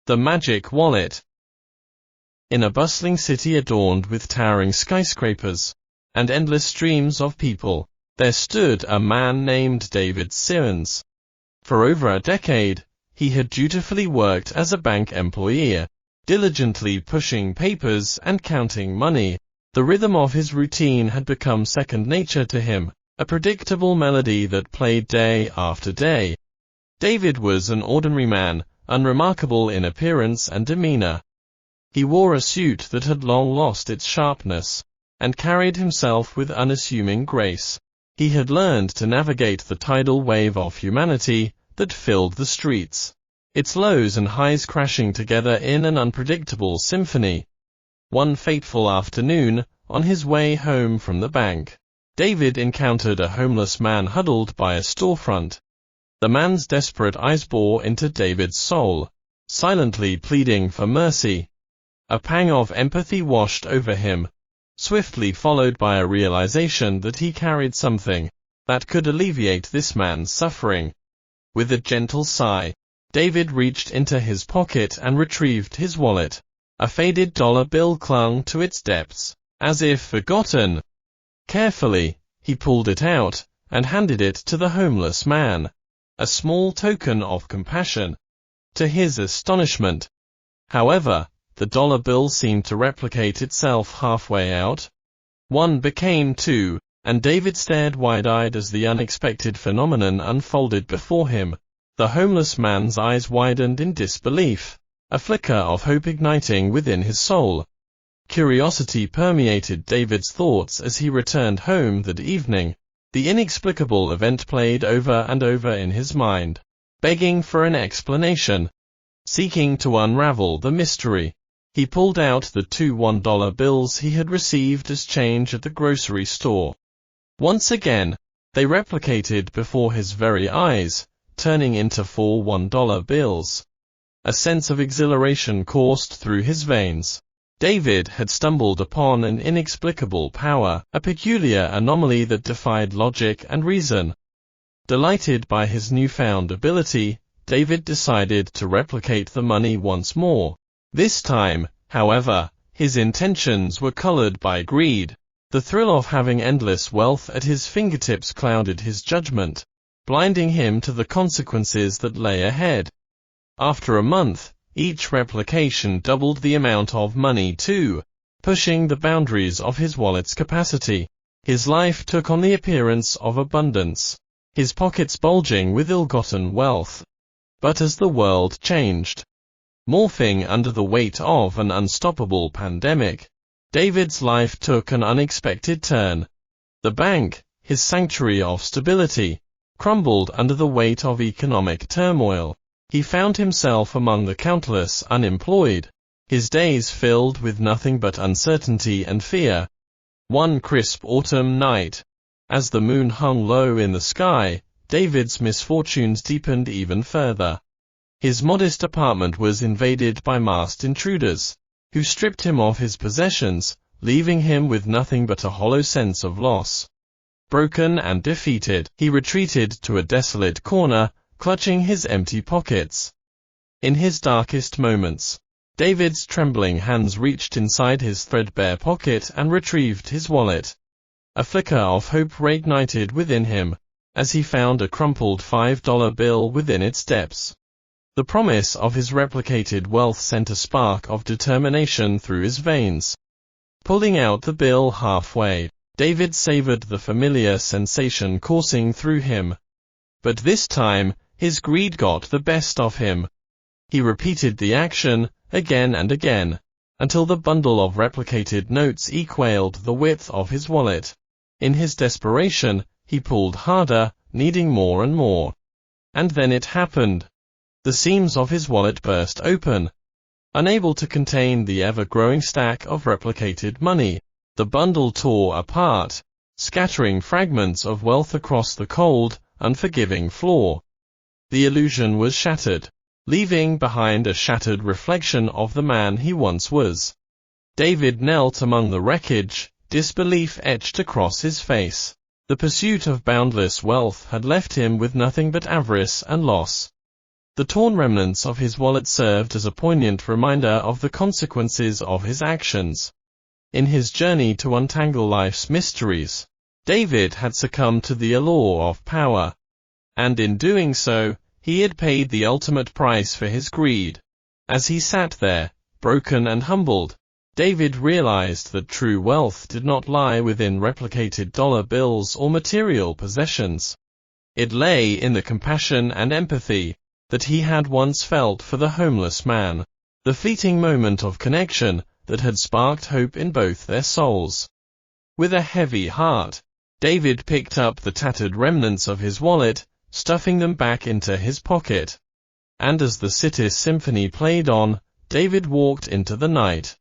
The Magic Wallet. In a bustling city adorned with towering skyscrapers and endless streams of people, there stood a man named David Sirens. For over a decade, he had dutifully worked as a bank employee, diligently pushing papers and counting money. The rhythm of his routine had become second nature to him, a predictable melody that played day after day. David was an ordinary man, unremarkable in appearance and demeanor. He wore a suit that had long lost its sharpness, and carried himself with unassuming grace. He had learned to navigate the tidal wave of humanity that filled the streets, its lows and highs crashing together in an unpredictable symphony. One fateful afternoon, on his way home from the bank, David encountered a homeless man huddled by a storefront. The man's desperate eyes bore into David's soul, silently pleading for mercy. A pang of empathy washed over him, swiftly followed by a realization that he carried something that could alleviate this man's suffering. With a gentle sigh, David reached into his pocket and retrieved his wallet. A faded dollar bill clung to its depths, as if forgotten. Carefully, he pulled it out and handed it to the homeless man, a small token of compassion. To his astonishment, however, the dollar bill seemed to replicate itself halfway out. One became two, and David stared wide-eyed as the unexpected phenomenon unfolded before him. The homeless man's eyes widened in disbelief, a flicker of hope igniting within his soul. Curiosity permeated David's thoughts as he returned home that evening. The inexplicable event played over and over in his mind, begging for an explanation. Seeking to unravel the mystery, he pulled out the two $1 bills he had received as change at the grocery store. Once again, they replicated before his very eyes, turning into 4 $1 bills. A sense of exhilaration coursed through his veins. David had stumbled upon an inexplicable power, a peculiar anomaly that defied logic and reason. Delighted by his newfound ability, David decided to replicate the money once more. This time, however, his intentions were colored by greed. The thrill of having endless wealth at his fingertips clouded his judgment, blinding him to the consequences that lay ahead. After a month, each replication doubled the amount of money too, pushing the boundaries of his wallet's capacity. His life took on the appearance of abundance, his pockets bulging with ill-gotten wealth. But as the world changed, morphing under the weight of an unstoppable pandemic, David's life took an unexpected turn. The bank, his sanctuary of stability, crumbled under the weight of economic turmoil. He found himself among the countless unemployed, his days filled with nothing but uncertainty and fear. One crisp autumn night, as the moon hung low in the sky, David's misfortunes deepened even further. His modest apartment was invaded by masked intruders, who stripped him of his possessions, leaving him with nothing but a hollow sense of loss. Broken and defeated, he retreated to a desolate corner, clutching his empty pockets. In his darkest moments, David's trembling hands reached inside his threadbare pocket and retrieved his wallet. A flicker of hope reignited within him, as he found a crumpled $5 bill within its depths. The promise of his replicated wealth sent a spark of determination through his veins. Pulling out the bill halfway, David savored the familiar sensation coursing through him. But this time, his greed got the best of him. He repeated the action, again and again, until the bundle of replicated notes equaled the width of his wallet. In his desperation, he pulled harder, needing more and more. And then it happened. The seams of his wallet burst open. Unable to contain the ever-growing stack of replicated money, the bundle tore apart, scattering fragments of wealth across the cold, unforgiving floor. The illusion was shattered, leaving behind a shattered reflection of the man he once was. David knelt among the wreckage, disbelief etched across his face. The pursuit of boundless wealth had left him with nothing but avarice and loss. The torn remnants of his wallet served as a poignant reminder of the consequences of his actions. In his journey to untangle life's mysteries, David had succumbed to the allure of power. And in doing so, he had paid the ultimate price for his greed. As he sat there, broken and humbled, David realized that true wealth did not lie within replicated dollar bills or material possessions. It lay in the compassion and empathy that he had once felt for the homeless man, the fleeting moment of connection that had sparked hope in both their souls. With a heavy heart, David picked up the tattered remnants of his wallet, stuffing them back into his pocket. And as the city's symphony played on, David walked into the night.